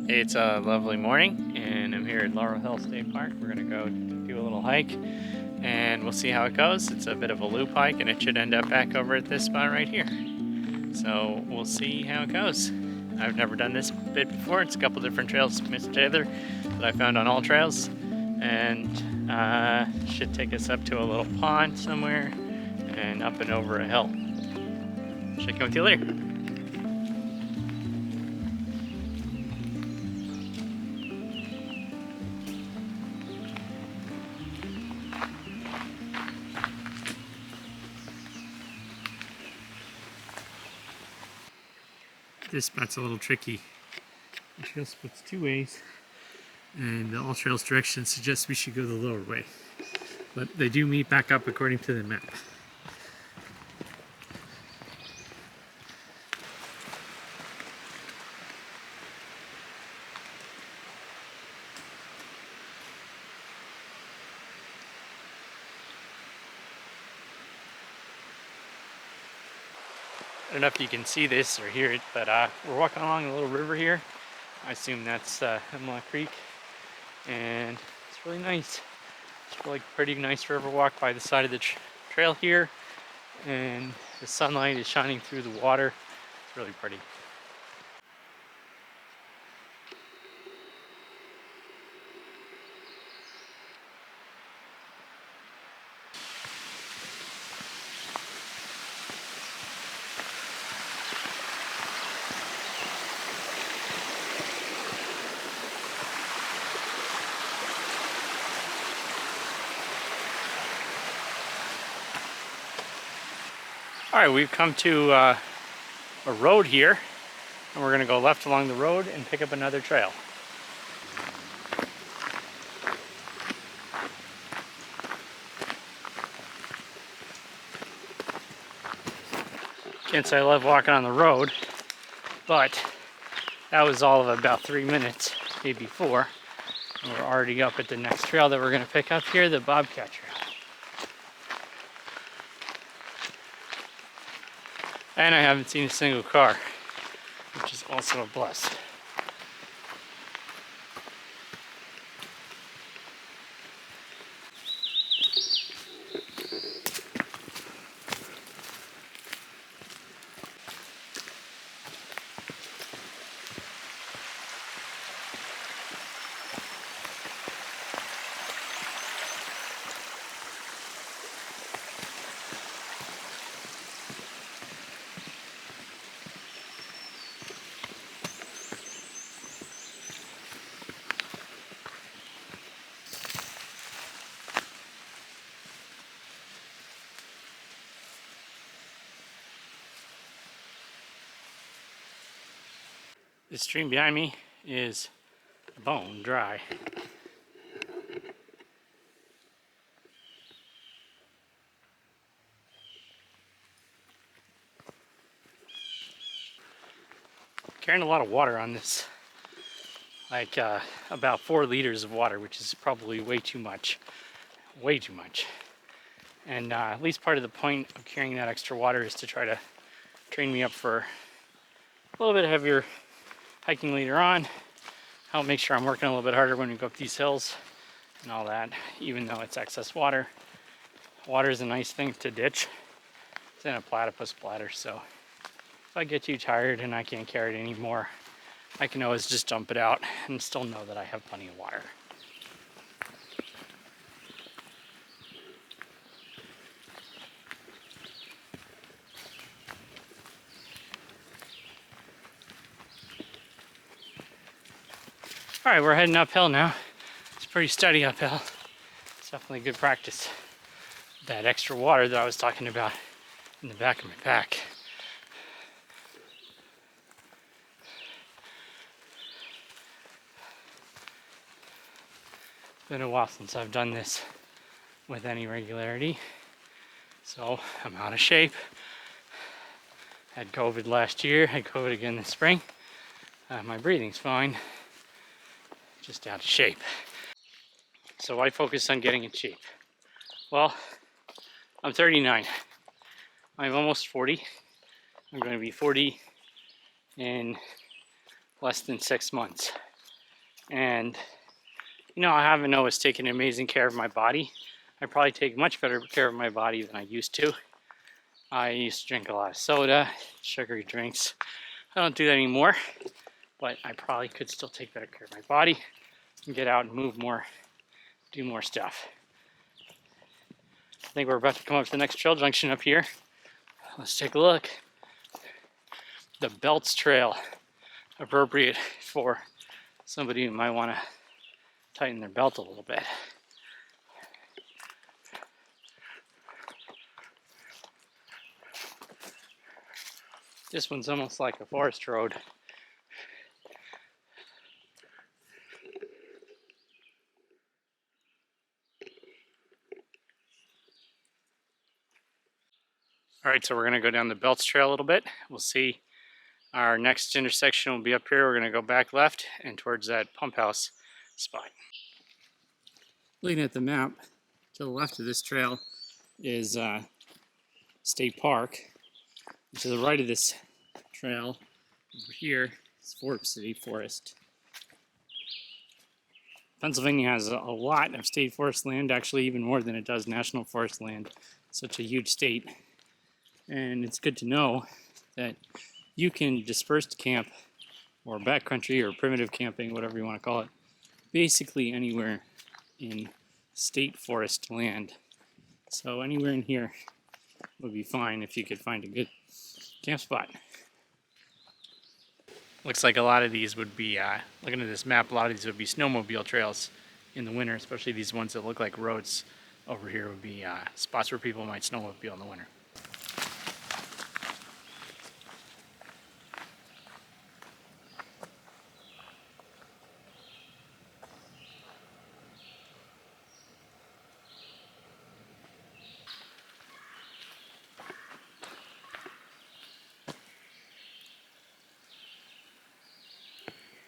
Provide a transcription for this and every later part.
It's a lovely morning and I'm here at Laurel Hill State Park. We're gonna go do a little hike and we'll see how it goes. It's a bit of a loop hike and it should end up back over at this spot right here. So we'll see how it goes. I've never done this bit before. It's a couple different trails mixed together that I found on all trails, and should take us up to a little pond somewhere and up and over a hill. Check in with you later. This spot's a little tricky. The trail splits two ways, and the all trails direction suggests we should go the lower way. But they do meet back up according to the map. I don't know if you can see this or hear it, but we're walking along a little river here. I assume that's Hemlock Creek, and it's really nice. It's really pretty nice river walk by the side of the trail here, and the sunlight is shining through the water. It's really pretty. All right, we've come to a road here, and we're gonna go left along the road and pick up another trail. Can't say I love walking on the road, but that was all of about 3 minutes, maybe 4. And we're already up at the next trail that we're gonna pick up here, the Bobcat Trail. And I haven't seen a single car, which is also a plus. This stream behind me is bone dry. Carrying a lot of water on this, like about 4 liters of water, which is probably way too much. Way too much. And at least part of the point of carrying that extra water is to try to train me up for a little bit heavier hiking later on. Help make sure I'm working a little bit harder when we go up these hills and all that, even though it's excess water. Water is a nice thing to ditch. It's in a platypus bladder, so if I get too tired and I can't carry it anymore, I can always just dump it out and still know that I have plenty of water. All right, we're heading uphill now. It's pretty steady uphill. It's definitely good practice. That extra water that I was talking about in the back of my pack. It's been a while since I've done this with any regularity, so I'm out of shape. Had COVID last year, had COVID again this spring. My breathing's fine, just out of shape. So why focus on getting in shape? Well, I'm 39. I'm almost 40. I'm going to be 40 in less than 6 months. And you know, I haven't always taken amazing care of my body. I probably take much better care of my body than I used to. I used to drink a lot of soda, sugary drinks. I don't do that anymore, but I probably could still take better care of my body and get out and move more, do more stuff. I think we're about to come up to the next trail junction up here. Let's take a look. The Belts Trail, appropriate for somebody who might want to tighten their belt a little bit. This one's almost like a forest road. All right, so we're gonna go down the Belts Trail a little bit. We'll see our next intersection will be up here. We're gonna go back left and towards that pump house spot. Looking at the map, to the left of this trail is State Park. And to the right of this trail, over here, is Fort City Forest. Pennsylvania has a lot of state forest land, actually even more than it does national forest land. It's such a huge state. And it's good to know that you can disperse camp or backcountry or primitive camping, whatever you want to call it, basically anywhere in state forest land. So anywhere in here would be fine if you could find a good camp spot. Looks like a lot of these would be, looking at this map, a lot of these would be snowmobile trails in the winter, especially these ones that look like roads over here would be spots where people might snowmobile in the winter.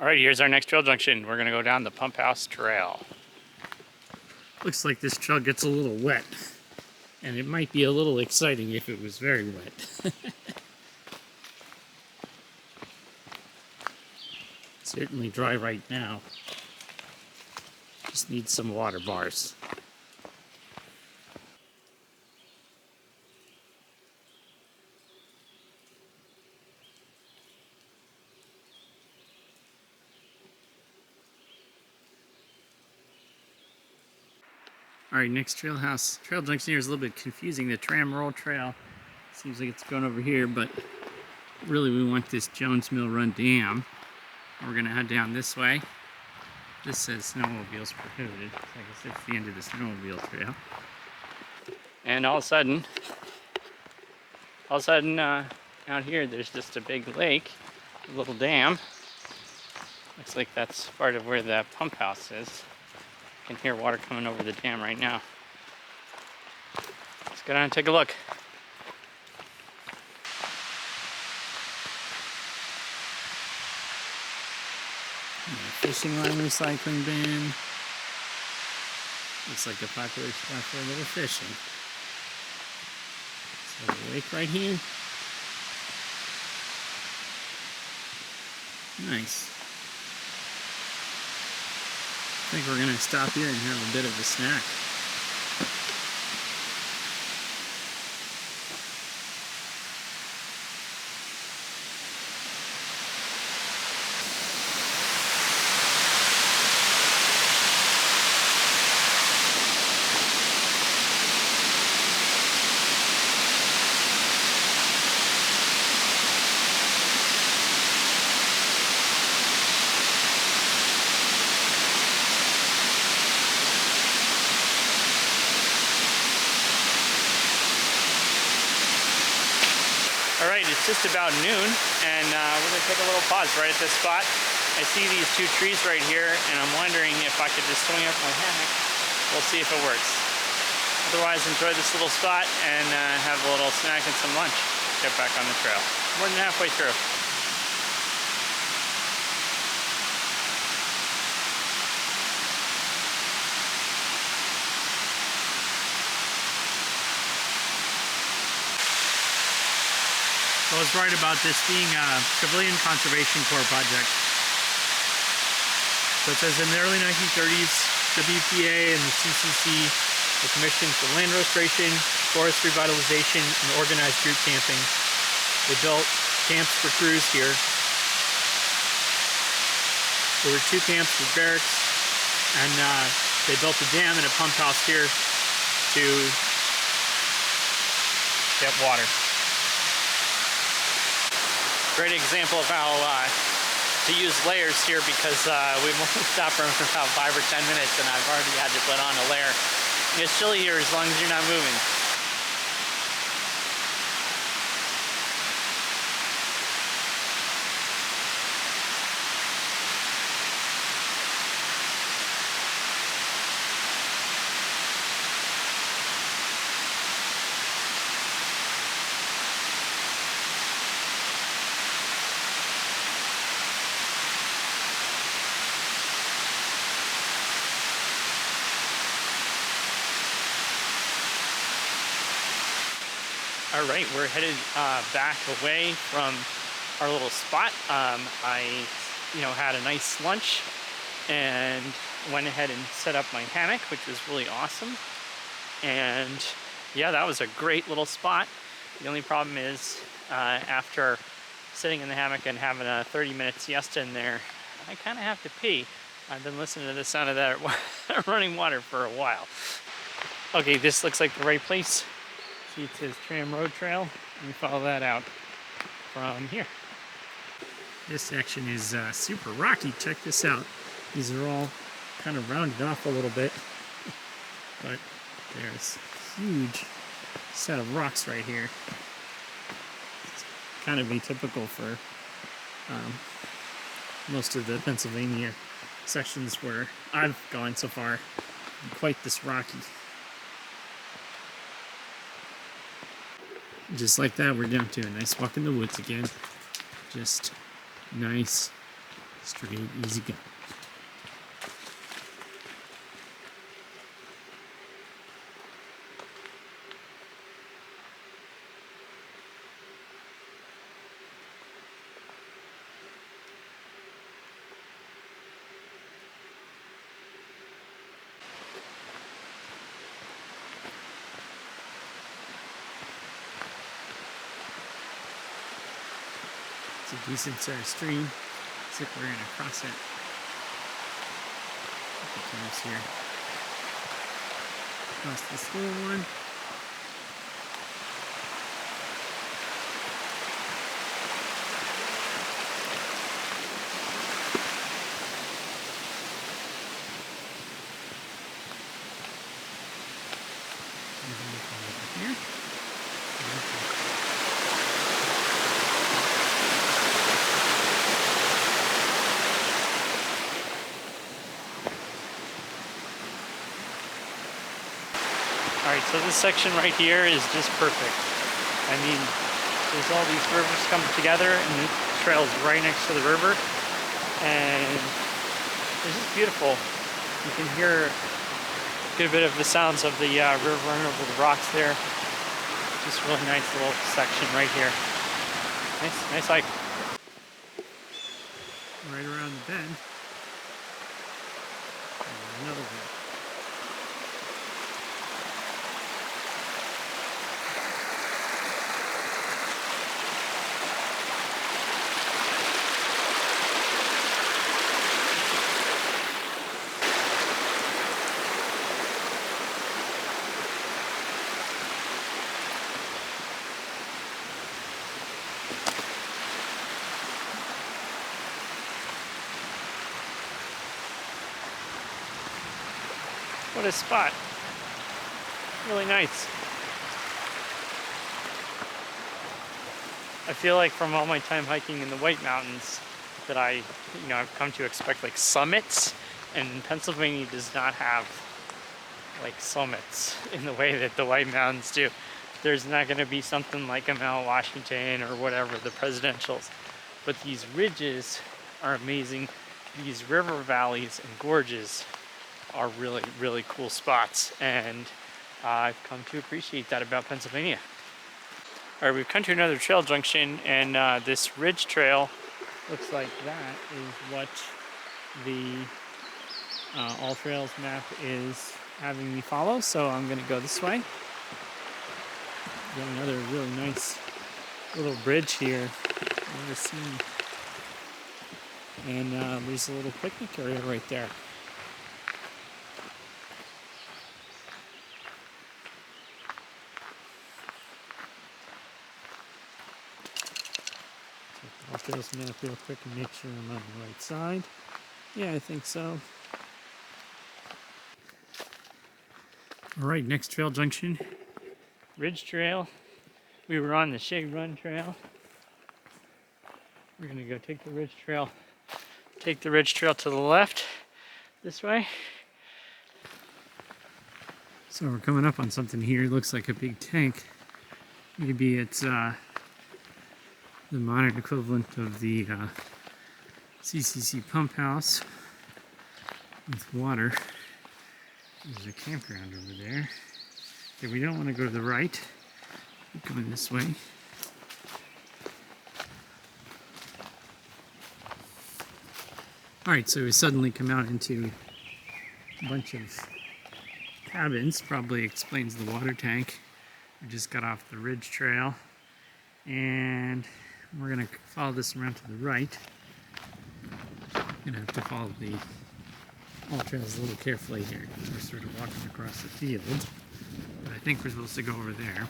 All right, here's our next trail junction. We're gonna go down the Pump House Trail. Looks like this trail gets a little wet, and it might be a little exciting if it was very wet. Certainly dry right now. Just need some water bars. All right, next trail junction here is a little bit confusing. The Tram Roll Trail seems like it's going over here, but really we want this Jones Mill Run Dam. We're gonna head down this way. This says snowmobiles prohibited. So I guess that's the end of the snowmobile trail. And all of a sudden, out here there's just a big lake, a little dam. Looks like that's part of where the pump house is. I can hear water coming over the dam right now. Let's go down and take a look. Fishing line recycling bin. Looks like a popular spot for a little fishing. So the lake right here. Nice. I think we're gonna stop here and have a bit of a snack. Alright, it's just about noon, and we're going to take a little pause right at this spot. I see these two trees right here, and I'm wondering if I could just swing up my hammock. We'll see if it works. Otherwise, enjoy this little spot and have a little snack and some lunch. Get back on the trail. More than halfway through. I was right about this being a Civilian Conservation Corps project. So it says in the early 1930s, WPA and the CCC were commissioned for land restoration, forest revitalization, and organized group camping. They built camps for crews here. There were 2 camps with barracks, and they built a dam and a pump house here to get water. Great example of how to use layers here, because we've only stopped for about 5 or 10 minutes and I've already had to put on a layer. It's chilly here as long as you're not moving. All right, we're headed back away from our little spot. I, had a nice lunch and went ahead and set up my hammock, which was really awesome. And yeah, that was a great little spot. The only problem is after sitting in the hammock and having a 30-minute siesta in there, I kind of have to pee. I've been listening to the sound of that running water for a while. Okay, this looks like the right place. See, it says Tram Road Trail. Let me follow that out from here. This section is super rocky. Check this out. These are all kind of rounded off a little bit, but there's a huge set of rocks right here. It's kind of atypical for most of the Pennsylvania sections where I've gone so far. Quite this rocky. Just like that, we're down to a nice walk in the woods again. Just nice, straight, easy go. A decent sized stream. Looks like we're gonna cross it a couple times here. Cross this little one. Here. Alright, so this section right here is just perfect. I mean, there's all these rivers coming together and the trail's right next to the river. And it's just beautiful. You can hear a good bit of the sounds of the river running over the rocks there. Just really nice little section right here. Nice hike. Right around the bend. And another one. What a spot. Really nice. I feel like from all my time hiking in the White Mountains that I've come to expect like summits, and Pennsylvania does not have like summits in the way that the White Mountains do. There's not going to be something like a Mount Washington or whatever, the presidentials. But these ridges are amazing. These river valleys and gorges are really, really cool spots, and I've come to appreciate that about Pennsylvania. All right, we've come to another trail junction, and this ridge trail looks like that is what the All Trails map is having me follow, so I'm going to go this way. Got another really nice little bridge here I've never seen. And there's a little picnic area right there. I'll do this map real quick and make sure I'm on the right side. Yeah, I think so. Alright, next trail junction. Ridge Trail. We were on the Shade Run Trail. We're gonna go take the Ridge Trail. Take the Ridge Trail to the left, this way. So we're coming up on something here. It looks like a big tank. Maybe it's the modern equivalent of the CCC pump house with water. There's a campground over there. Okay, we don't want to go to the right. We're going this way. Alright, so we suddenly come out into a bunch of cabins. Probably explains the water tank. We just got off the Ridge Trail. And we're going to follow this around to the right. Going to have to follow the All Trails a little carefully here. We're sort of walking across the field. But I think we're supposed to go over there.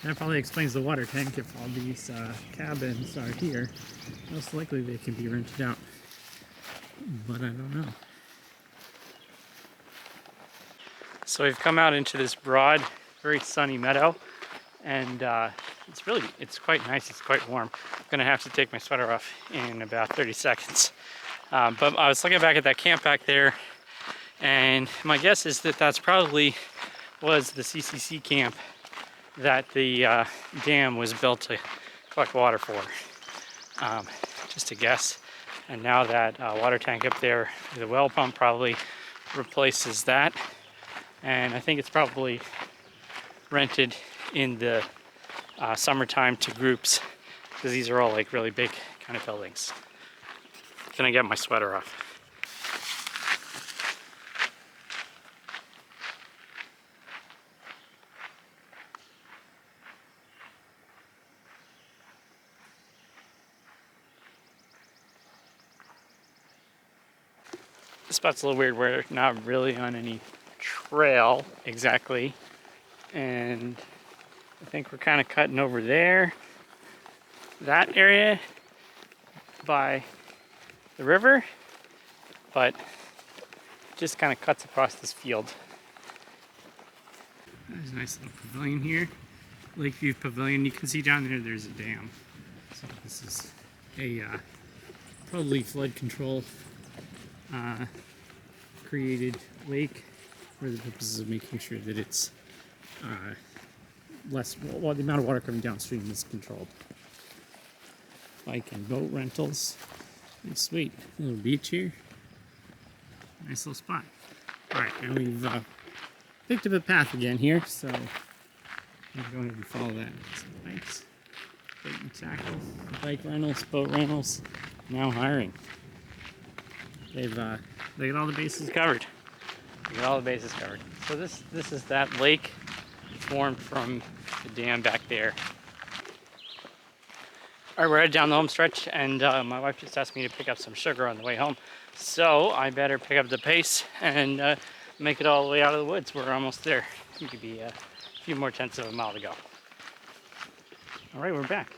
That probably explains the water tank. If all these cabins are here, most likely they can be rented out. But I don't know. So we've come out into this broad, very sunny meadow, and it's quite nice. It's quite warm. I'm gonna have to take my sweater off in about 30 seconds. But I was looking back at that camp back there, and my guess is that that's probably was the CCC camp that the dam was built to collect water for. Just a guess. And now that water tank up there, the well pump probably replaces that. And I think it's probably rented in the summertime to groups, because these are all like really big kind of buildings. Can I get my sweater off? This spot's a little weird. We're not really on any trail exactly, and I think we're kind of cutting over there, that area by the river, but just kind of cuts across this field. There's a nice little pavilion here, Lakeview Pavilion. You can see down there there's a dam. So this is a probably flood control created lake for the purposes of making sure that it's the amount of water coming downstream is controlled. Bike and boat rentals. Nice, sweet little beach here. Nice little spot. Alright, and we've picked up a path again here, so I'm going to follow that. Some bikes, bait and tackle, bike rentals, boat rentals, now hiring. They got all the bases covered. They got all the bases covered. So this is that lake formed from the dam back there. Alright, we're headed down the home stretch, and my wife just asked me to pick up some sugar on the way home. So I better pick up the pace and make it all the way out of the woods. We're almost there. It could be a few more tenths of a mile to go. Alright, we're back.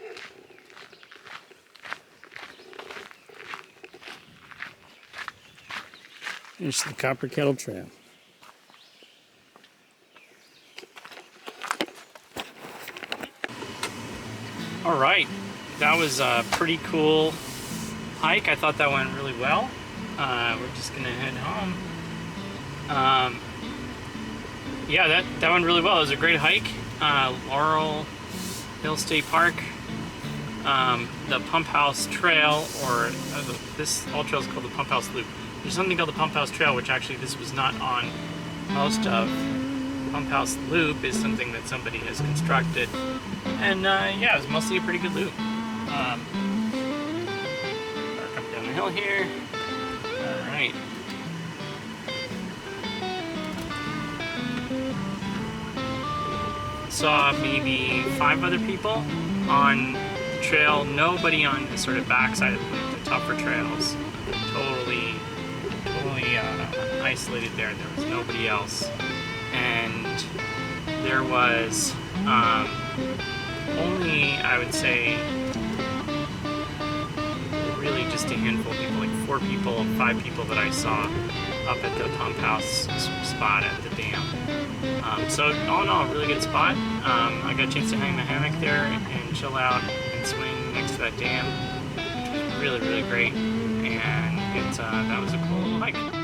Finish the Copper Kettle Trail. Alright, that was a pretty cool hike. I thought that went really well. We're just gonna head home. Yeah, that went really well. It was a great hike. Laurel Hill State Park. The Pump House Trail, or this all trail is called the Pump House Loop. There's something called the Pump House Trail, which actually this was not on most of. Pump House Loop is something that somebody has constructed, and yeah, it was mostly a pretty good loop. We're coming down the hill here. All right, saw maybe 5 other people on the trail. Nobody on the sort of backside of the tougher trails. Totally isolated there. There was nobody else. And there was only, I would say, really just a handful of people, like 4 people, 5 people that I saw up at the pump house spot at the dam. So all in all, a really good spot. I got a chance to hang my hammock there and chill out and swing next to that dam, which was really, really great. And that was a cool little hike.